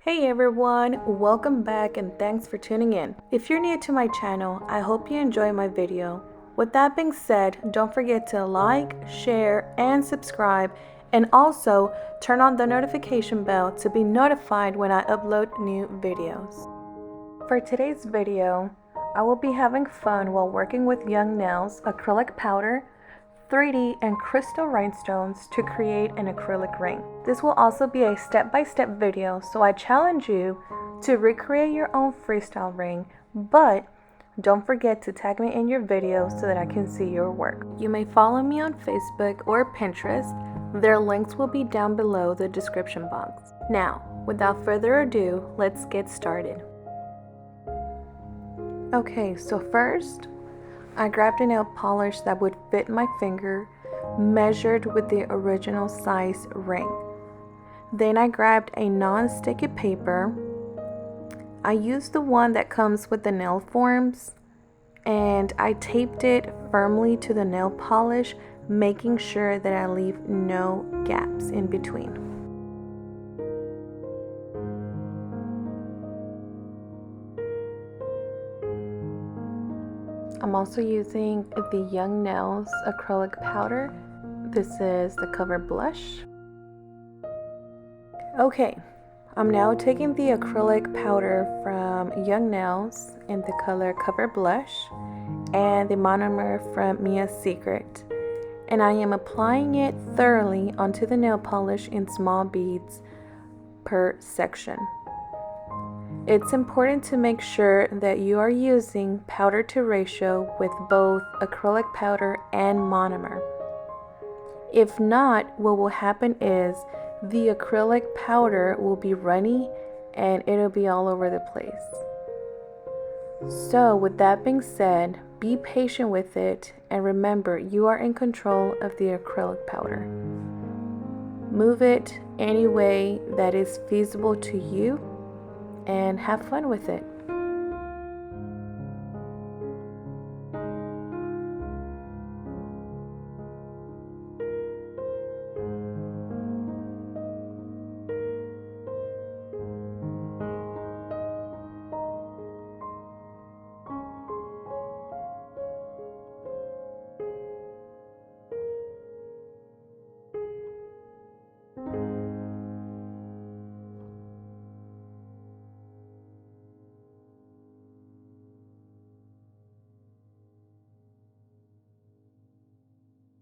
Hey everyone, welcome back and thanks for tuning in. If you're new to my channel, I hope you enjoy my video. With that being said, don't forget to like, share, and subscribe, and also turn on the notification bell to be notified when I upload new videos. For today's video, I will be having fun while working with Young Nails acrylic powder, 3D and crystal rhinestones to create an acrylic ring. This will also be a step-by-step video, so I challenge you to recreate your own freestyle ring, but don't forget to tag me in your video so that I can see your work. You may follow me on Facebook or Pinterest. Their links will be down below the description box. Now, without further ado, let's get started. Okay, so first, I grabbed a nail polish that would fit my finger, measured with the original size ring. Then I grabbed a non-sticky paper. I used the one that comes with the nail forms, and I taped it firmly to the nail polish, making sure that I leave no gaps in between. I'm also using the Young Nails acrylic powder. This is the cover blush. Okay, I'm now taking the acrylic powder from Young Nails in the color cover blush and the monomer from Mia's Secret, and I am applying it thoroughly onto the nail polish in small beads per section. It's important to make sure that you are using powder to ratio with both acrylic powder and monomer. If not, what will happen is the acrylic powder will be runny and it'll be all over the place. So with that being said, be patient with it and remember you are in control of the acrylic powder. Move it any way that is feasible to you and have fun with it.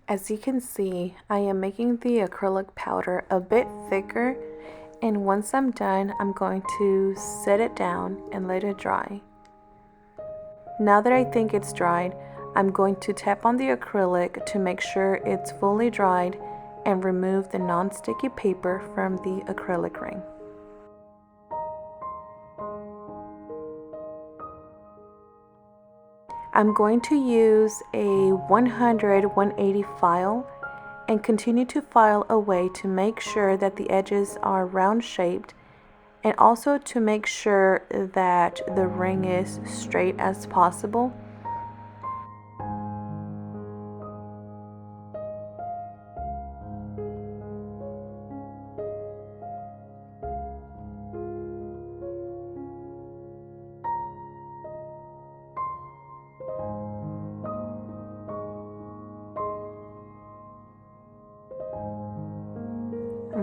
As you can see, I am making the acrylic powder a bit thicker, and once I'm done, I'm going to set it down and let it dry. Now that I think it's dried, I'm going to tap on the acrylic to make sure it's fully dried and remove the non-sticky paper from the acrylic ring. I'm going to use a 180 file and continue to file away to make sure that the edges are round shaped and also to make sure that the ring is straight as possible.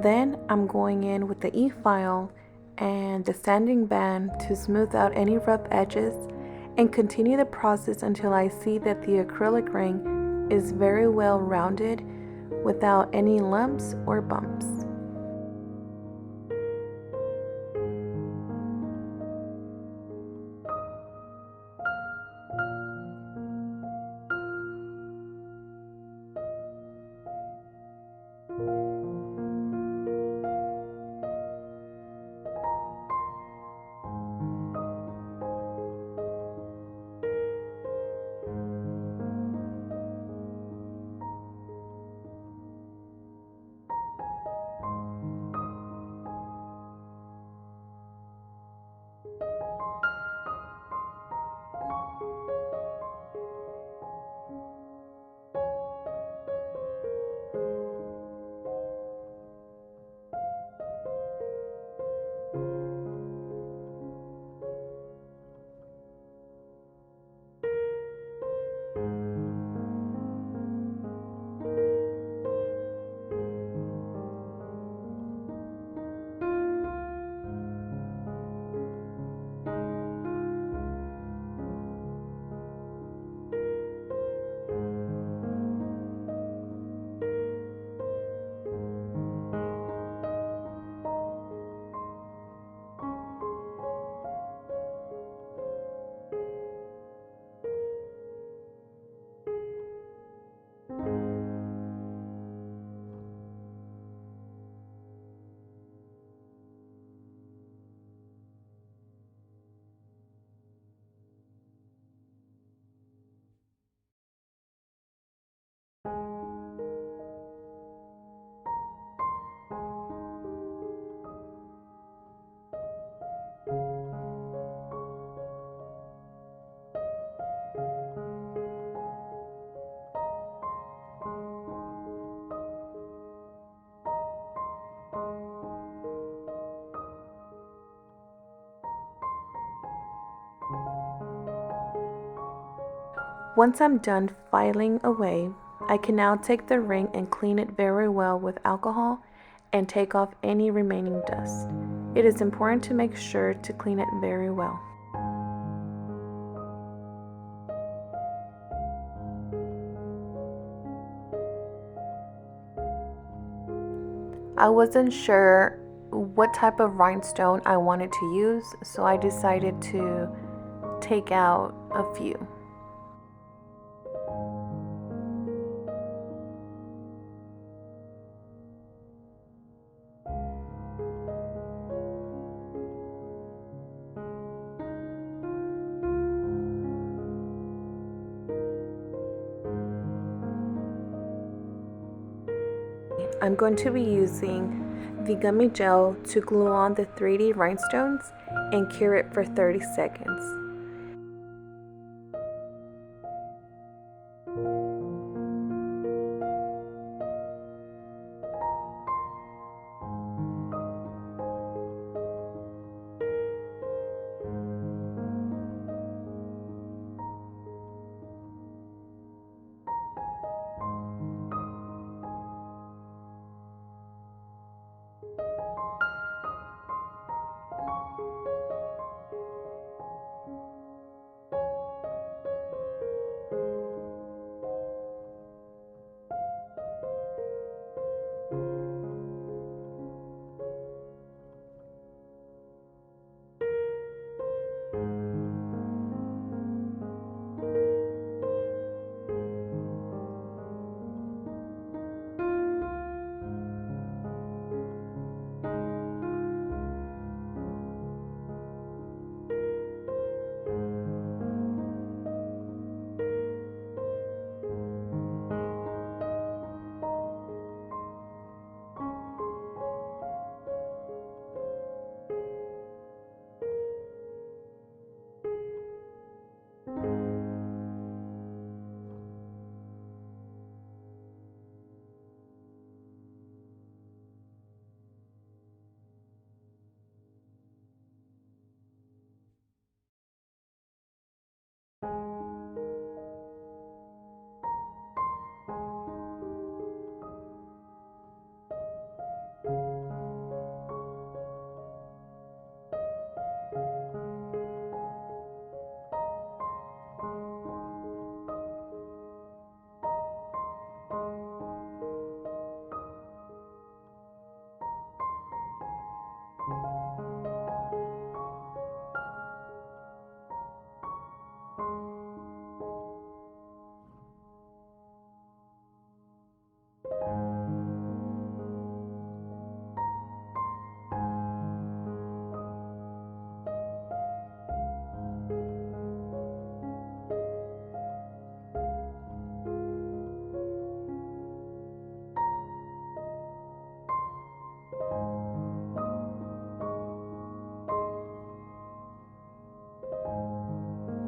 Then I'm going in with the E-file and the sanding band to smooth out any rough edges and continue the process until I see that the acrylic ring is very well rounded without any lumps or bumps. Once I'm done filing away, I can now take the ring and clean it very well with alcohol and take off any remaining dust. It is important to make sure to clean it very well. I wasn't sure what type of rhinestone I wanted to use, so I decided to take out a few. I'm going to be using the gummy gel to glue on the 3D rhinestones and cure it for 30 seconds.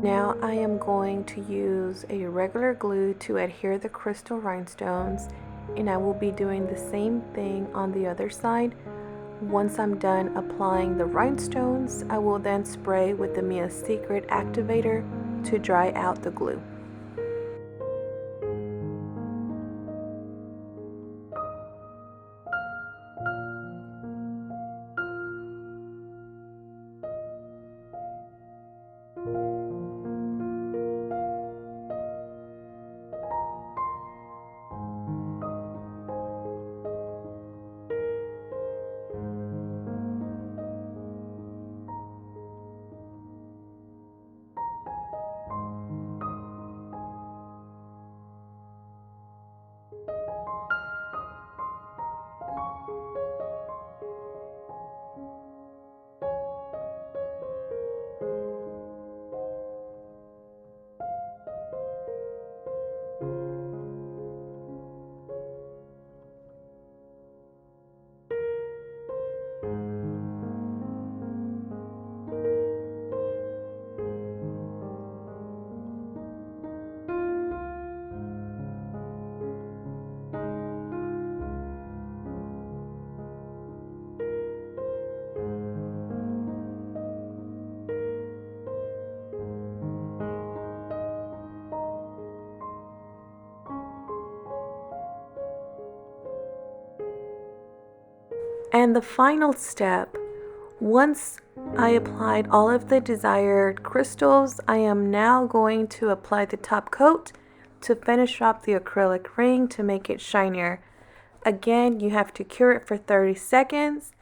Now I am going to use a regular glue to adhere the crystal rhinestones, and I will be doing the same thing on the other side. Once I'm done applying the rhinestones, I will then spray with the Mia Secret activator to dry out the glue. And the final step, once I applied all of the desired crystals, I am now going to apply the top coat to finish off the acrylic ring to make it shinier. Again, you have to cure it for 30 seconds.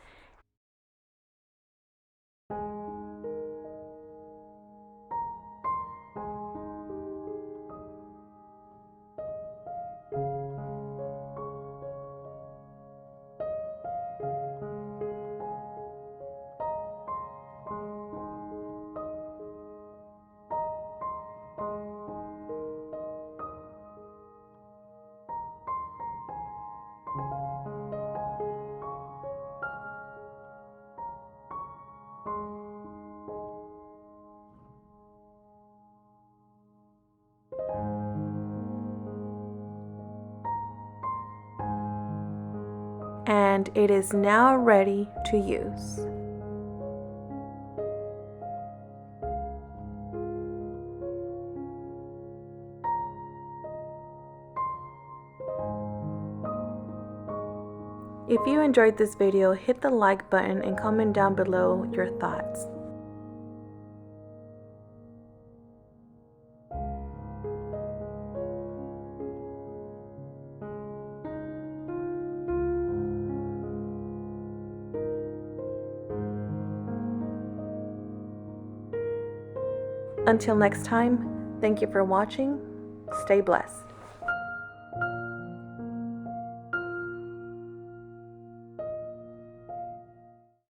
And it is now ready to use. If you enjoyed this video, hit the like button and comment down below your thoughts. Until next time, thank you for watching. Stay blessed.